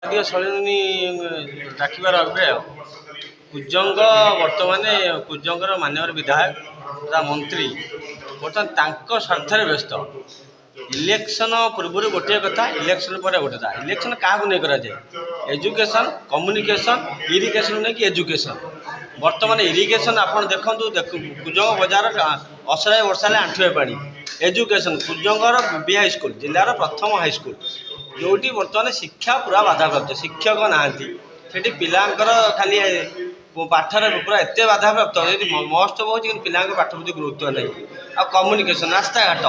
ଜାତୀୟ ଶୈଳୀ ଡାକିବାର ଅଭିପ୍ରାୟ କୁଜଙ୍ଗ ବର୍ତ୍ତମାନ କୁଜଙ୍ଗର ମାନ୍ୟବର ବିଧାୟକ ତଥା ମନ୍ତ୍ରୀ ବର୍ତ୍ତମାନ ତାଙ୍କ ସ୍ୱାର୍ଥରେ ବ୍ୟସ୍ତ। ଇଲେକ୍ସନ ପୂର୍ବରୁ ଗୋଟିଏ କଥା, ଇଲେକ୍ସନ ପରେ ଗୋଟେ କଥା। ଇଲେକ୍ସନ କାହାକୁ ନେଇ କରାଯାଏ? ଏଜୁକେସନ୍, କମ୍ୟୁନିକେସନ୍, ଇରିଗେସନ୍ ନେଇକି ଏଜୁକେସନ୍। ବର୍ତ୍ତମାନ ଇରିଗେସନ୍ ଆପଣ ଦେଖନ୍ତୁ କୁଜଙ୍ଗ ବଜାର ଅସରାଏ ବର୍ଷା ହେଲେ ଆଣ୍ଠୁଏ ପାଣି। ଏଜୁକେସନ୍ କୁଜଙ୍ଗର ବିବି ହାଇସ୍କୁଲ ଜିଲ୍ଲାର ପ୍ରଥମ ହାଇସ୍କୁଲ ଯେଉଁଠି ବର୍ତ୍ତମାନ ଶିକ୍ଷା ପୁରା ବାଧାପ୍ରାପ୍ତ, ଶିକ୍ଷକ ନାହାନ୍ତି ସେଠି ପିଲାଙ୍କର ଖାଲି ପାଠରେ ପୁରା ଏତେ ବାଧାପ୍ରାପ୍ତ ଯଦି ମହୋତ୍ସବ ହେଉଛି କିନ୍ତୁ ପିଲାଙ୍କ ପାଠ ପ୍ରତି ଗୁରୁତ୍ୱ ନାହିଁ। ଆଉ କମ୍ୟୁନିକେସନ୍ ରାସ୍ତାଘାଟ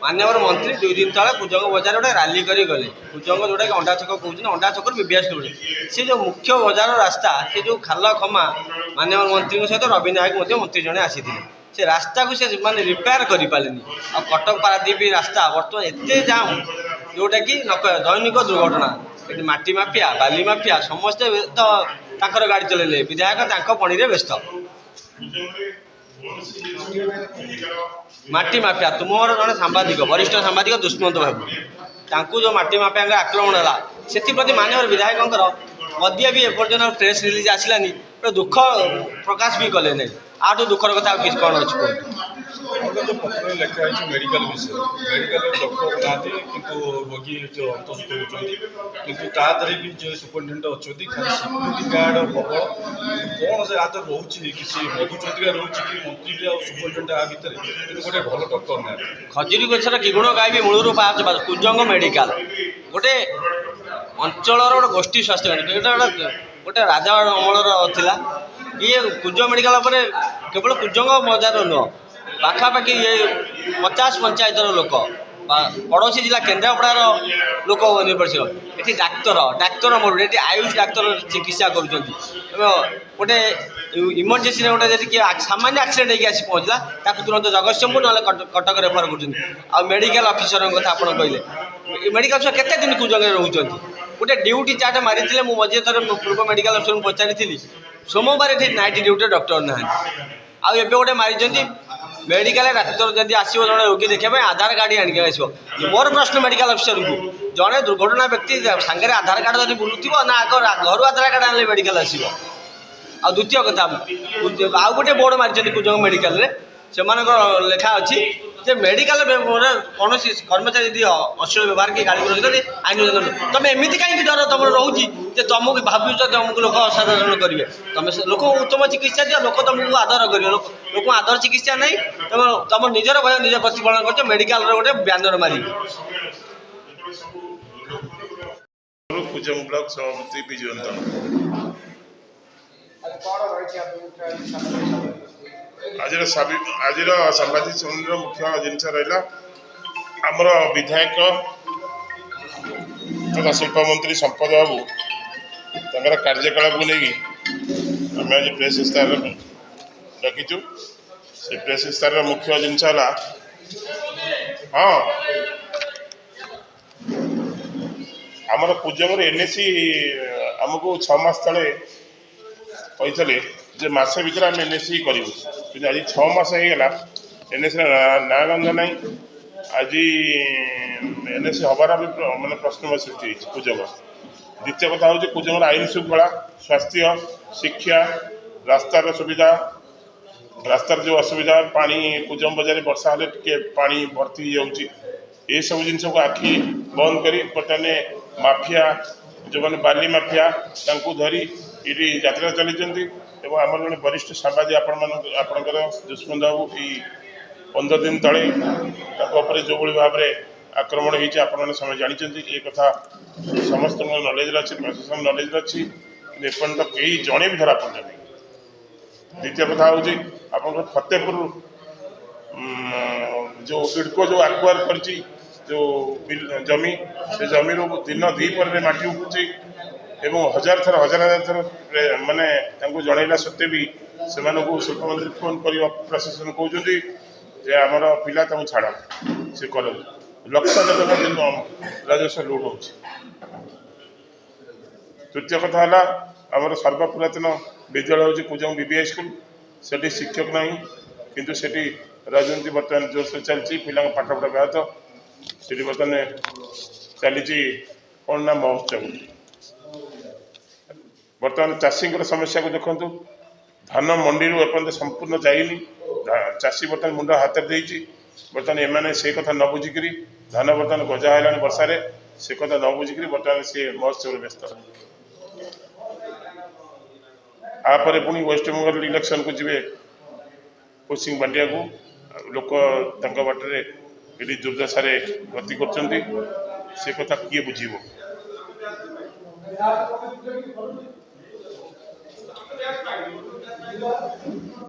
ମାନ୍ୟବର ମନ୍ତ୍ରୀ 2 ଦିନ ତଳେ କୁଜଙ୍ଗ ବଜାର ଗୋଟେ ରାଲି କରି ଗଲେ। କୁଜଙ୍ଗ ଯେଉଁଟାକି ଅଣ୍ଡା ଛକ କହୁଛନ୍ତି, ଅଣ୍ଡା ଛକରୁ ବିବି ହାଇସ୍କୁଲ ସେ ଯେଉଁ ମୁଖ୍ୟ ବଜାର ରାସ୍ତା ସେ ଯେଉଁ ଖାଲ ଖମା ମାନ୍ୟବର ମନ୍ତ୍ରୀଙ୍କ ସହିତ ରବି ନାୟକ ମଧ୍ୟ ମନ୍ତ୍ରୀ ଜଣେ ଆସିଥିଲେ। ସେ ରାସ୍ତାକୁ ସେ ମାନେ ରିପେୟାର କରିପାରିଲେନି। ଆଉ କଟକ ପାରାଦ୍ୱୀପ ରାସ୍ତା ବର୍ତ୍ତମାନ ଏତେ ଜାମ୍ ଯେଉଁଟାକି ଦୈନିକ ଦୁର୍ଘଟଣା। ଏଠି ମାଟି ମାଫିଆ, ବାଲି ମାଫିଆ ସମସ୍ତେ ତ ତାଙ୍କର ଗାଡ଼ି ଚଲେଇଲେ, ବିଧାୟକ ତାଙ୍କ ପଣିରେ ବ୍ୟସ୍ତ। ମାଟି ମାଫିଆ ତୁମର ଜଣେ ସାମ୍ବାଦିକ, ବରିଷ୍ଠ ସାମ୍ବାଦିକ ଦୁଷ୍ମନ୍ତ ବାବୁ, ତାଙ୍କୁ ଯେଉଁ ମାଟି ମାଫିଆଙ୍କ ଆକ୍ରମଣ ହେଲା ସେଥିପ୍ରତି ମାନ୍ୟବର ବିଧାୟକଙ୍କର ମଧ୍ୟ ବି ଏପର୍ଯ୍ୟନ୍ତ ପ୍ରେସ୍ ରିଲିଜ୍ ଆସିଲାନି, ଦୁଃଖ ପ୍ରକାଶ ବି କଲେ ନାହିଁ। ଆଠୁ ଦୁଃଖର କଥା ଆଉ କିଛି କ'ଣ ଅଛି କୁହନ୍ତୁ? ପତ୍ରରେ ଲେଖା ହେଇଛି ମେଡ଼ିକାଲ ବିଷୟ। ମେଡ଼ିକାଲରେ ଡକ୍ଟର ନାହାନ୍ତି କିନ୍ତୁ ରୋଗୀ ଅନ୍ତଃସୁସ୍ଥ ହେଉଛନ୍ତି, କିନ୍ତୁ ତା ଦେହରେ ବି ଯେଉଁ ସୁପରିଟେଣ୍ଡେଣ୍ଟ ଅଛନ୍ତି ଖାଲି ସିକ୍ୟୁରିଟି ଗାର୍ଡ଼ ହବ କ'ଣ ସେ ଆ ଦେହରେ ରହୁଛି କିଛି ମଧୁଚନ୍ଦ୍ରିକା ରହୁଛି କି ମନ୍ତ୍ରୀ ଆଉ ସୁପରିଟେଣ୍ଡେଣ୍ଟ ଆ ଭିତରେ, କିନ୍ତୁ ଗୋଟେ ଭଲ ଡକ୍ଟର ନାହାନ୍ତି। ଖଜୁରୀ ଗଛର କି ଗୁଣ ଗାଇବି ମୂଳରୁ ପାହାଚ ପାହାଚ। କୁଜଙ୍ଗ ମେଡ଼ିକାଲ ଗୋଟେ ଅଞ୍ଚଳର ଗୋଟେ ଗୋଷ୍ଠୀ ସ୍ୱାସ୍ଥ୍ୟ କେନ୍ଦ୍ର, ଗୋଟେ ରାଜା ଅମଳର ଥିଲା। ଇଏ କୁଜଙ୍ଗ ମେଡ଼ିକାଲ ଉପରେ କେବଳ କୁଜଙ୍ଗ ବଜାର ନୁହଁ, ପାଖାପାଖି 50 ପଞ୍ଚାୟତର ଲୋକ, ପଡ଼ୋଶୀ ଜିଲ୍ଲା କେନ୍ଦ୍ରାପଡ଼ାର ଲୋକ ନିର୍ଭରଶୀଳ। ଏଠି ଡାକ୍ତର ମରୁଡ଼ି, ଏଠି ଆୟୁଷ ଡାକ୍ତର ଚିକିତ୍ସା କରୁଛନ୍ତି। ଏବଂ ଗୋଟେ ଇମର୍ଜେନ୍ସିରେ ଗୋଟେ ଯଦି କିଏ ସାମାନ୍ୟ ଆକ୍ସିଡେଣ୍ଟ ହେଇକି ଆସି ପହଞ୍ଚିଲା ତାକୁ ତୁରନ୍ତ ଜଗତସିଂହପୁର ନହେଲେ କଟକ ରେଫର କରୁଛନ୍ତି। ଆଉ ମେଡ଼ିକାଲ ଅଫିସରଙ୍କ କଥା ଆପଣ କହିଲେ, ମେଡ଼ିକାଲ ଅଫିସର କେତେ ଦିନ କୁଜଙ୍ଗରେ ରହୁଛନ୍ତି? ଗୋଟେ ଡ୍ୟୁଟି ଚାର୍ଟ ମାରିଥିଲେ, ମୁଁ ମଝିରେ ଥରେ ପୂର୍ବ ମେଡ଼ିକାଲ ଅଫିସରଙ୍କୁ ପଚାରିଥିଲି, ସୋମବାର ଏଠି ନାଇଟ୍ ଡ୍ୟୁଟିରେ ଡକ୍ଟର ନାହାନ୍ତି। ଆଉ ଏବେ ଗୋଟେ ମାରିଛନ୍ତି ମେଡ଼ିକାଲ ଡାକ୍ତର ଯଦି ଆସିବ ଜଣେ ରୋଗୀ ଦେଖିବା ପାଇଁ ଆଧାର କାର୍ଡ଼ ଆଣିକି ଆସିବ। ମୋର ପ୍ରଶ୍ନ ମେଡ଼ିକାଲ ଅଫିସରକୁ, ଜଣେ ଦୁର୍ଘଟଣା ବ୍ୟକ୍ତି ସାଙ୍ଗରେ ଆଧାର କାର୍ଡ଼ ଯଦି ବୁଲୁଥିବ ନା ଘରୁ ଆଧାର କାର୍ଡ଼ ଆଣିଲେ ମେଡ଼ିକାଲ ଆସିବ? ଆଉ ଦ୍ୱିତୀୟ କଥା, ଆଉ ଗୋଟେ ବୋର୍ଡ଼ ମାରିଛନ୍ତି କୁଜଙ୍ଗ ମେଡ଼ିକାଲରେ, ସେମାନଙ୍କର ଲେଖା ଅଛି ଯେ ମେଡ଼ିକାଲ କୌଣସି କର୍ମଚାରୀ ଯଦି ଅଶ୍ଳୀଳ ବ୍ୟବହାର କି ଗାଳି କରୁଛନ୍ତି ଆଇନ ତମେ ଏମିତି କାହିଁକି ଡର ତମର ରହୁଛି ଯେ ତମକୁ ଭାବୁଛ ତମକୁ ଲୋକ ଅସାଧାରଣ କରିବେ? ତମେ ଲୋକଙ୍କୁ ଉତ୍ତମ ଚିକିତ୍ସା ଦିଅ, ଲୋକ ତମକୁ ଆଦର କରିବେ। ଲୋକଙ୍କୁ ଆଦର ଚିକିତ୍ସା ନାହିଁ, ତମ ନିଜର ଭୟ ନିଜେ ପ୍ରତିପାଳନ କରୁଛ ମେଡ଼ିକାଲର ଗୋଟେ ବ୍ୟାନର ମାରିକି। କୁଜଙ୍ଗ ବ୍ଲକ ସଭାପତି ବିଜୁ ଆଜିର ସାମ୍ବାଦିକ ସମ୍ମିଳନୀର ମୁଖ୍ୟ ଜିନିଷ ରହିଲା ଆମର ବିଧାୟକ ତଥା ଶିଳ୍ପମନ୍ତ୍ରୀ ସମ୍ପଦ ବାବୁ ତାଙ୍କର କାର୍ଯ୍ୟକଳାପକୁ ନେଇକି ଆମେ ଆଜି ପ୍ରେସ୍ ଇସ୍ତାହାର ଡାକିଛୁ। ସେ ପ୍ରେସ୍ ଇସ୍ତାହାର ମୁଖ୍ୟ ଜିନିଷ ହେଲା, ଆମର କୁଜଙ୍ଗର NAC ଆମକୁ 6 ମାସ ତଳେ କହିଥିଲେ ଯେ ମାସେ ଭିତରେ ଆମେ NAC କରିବୁ, କିନ୍ତୁ ଆଜି 6 ମାସ ହେଇଗଲା NACର ନାଁ ଗନ୍ଧ ନାହିଁ। ଆଜି NAC ହେବାର ବି ମାନେ ପ୍ରଶ୍ନ ସୃଷ୍ଟି ହେଇଛି କୁଜଙ୍ଗ। ଦ୍ୱିତୀୟ କଥା ହେଉଛି କୁଜଙ୍ଗର ଆଇନ ଶୃଙ୍ଖଳା, ସ୍ୱାସ୍ଥ୍ୟ, ଶିକ୍ଷା, ରାସ୍ତାର ସୁବିଧା, ରାସ୍ତାର ଯେଉଁ ଅସୁବିଧା, ପାଣି କୁଜଙ୍ଗ ବଜାରରେ ବର୍ଷା ହେଲେ ଟିକେ ପାଣି ଭର୍ତ୍ତି ହେଇଯାଉଛି, ଏସବୁ ଜିନିଷକୁ ଆଖି ବନ୍ଦ କରି ବର୍ତ୍ତମାନ ମାଫିଆ ଯେଉଁମାନେ ବାଲି ମାଫିଆ ତାଙ୍କୁ ଧରି ଏଠି ଯାତ୍ରା ଚାଲିଛନ୍ତି। ଏବଂ ଆମର ଜଣେ ବରିଷ୍ଠ ସାମ୍ବାଦିକ ଆପଣଙ୍କର ଦୁଷ୍ମନ୍ତ ବାବୁ ଏଇ 15 ଦିନ ତଳେ ତାଙ୍କ ଉପରେ ଯେଉଁଭଳି ଭାବରେ ଆକ୍ରମଣ ହେଇଛି ଆପଣମାନେ ସମସ୍ତେ ଜାଣିଛନ୍ତି। ଏ କଥା ସମସ୍ତଙ୍କ ନଲେଜରେ ଅଛି, ପ୍ରଶାସନ ନଲେଜରେ ଅଛି, କିନ୍ତୁ ଏପର୍ଯ୍ୟନ୍ତ କେହି ଜଣେ ବି ଧରା ପଡ଼ିନାହିଁ। ଦ୍ୱିତୀୟ କଥା ହେଉଛି ଆପଣଙ୍କର ଫତେପୁର ଯେଉଁ ଇଡ଼କୋ ଯେଉଁ ଆକ୍ୱାର କରିଛି ଯେଉଁ ଜମି, ସେ ଜମିରୁ ଦିନ 2 ପରେ ମାଟି ଉଠୁଛି ଏବଂ ହଜାର ଥର ମାନେ ତାଙ୍କୁ ଜଣାଇଲା ସତ୍ତ୍ୱେ ବି ସେମାନଙ୍କୁ ଶିଳ୍ପମନ୍ତ୍ରୀ ଫୋନ୍ କରିବା ପ୍ରଶାସନ କହୁଛନ୍ତି ଯେ ଆମର ପିଲା ତାଙ୍କୁ ଛାଡ଼, ସେ କରନ୍ତୁ। ଲକ୍ଷ ଦିନ ରାଜସ୍ୱ ଲୁଟ୍ ହେଉଛି। ତୃତୀୟ କଥା ହେଲା ଆମର ସର୍ବପୁରାତନ ବିଦ୍ୟାଳୟ ହେଉଛି କୁଜଙ୍ଗ ବିବି ହାଇସ୍କୁଲ। ସେଠି ଶିକ୍ଷକ ନାହିଁ, କିନ୍ତୁ ସେଠି ରାଜନୀତି ବର୍ତ୍ତମାନ ଜୋରସୋର ଚାଲିଛି, ପିଲାଙ୍କ ପାଠପଢ଼ା ବ୍ୟାହତ। ସେଠି ବର୍ତ୍ତମାନ ଚାଲିଛି କ'ଣ ନା ମହୋତ୍ସବ। बर्तमान चाषी समस्या को देखु धान मंडी एपर्तंत संपूर्ण जाइनी चाषी बर्तमान मुंड हाथ बर्तमान एम से कथा न बुझिक धान बर्तमान गजा है वर्षा से कथा न बुझिक बर्तमान सी महोत्सव व्यस्त आपर पुणी वेस्ट बेंगल इलेक्शन को जी कोचिंग बांटिया को लोक बाटर ये दुर्दशा गति कर कथा किए बुझे।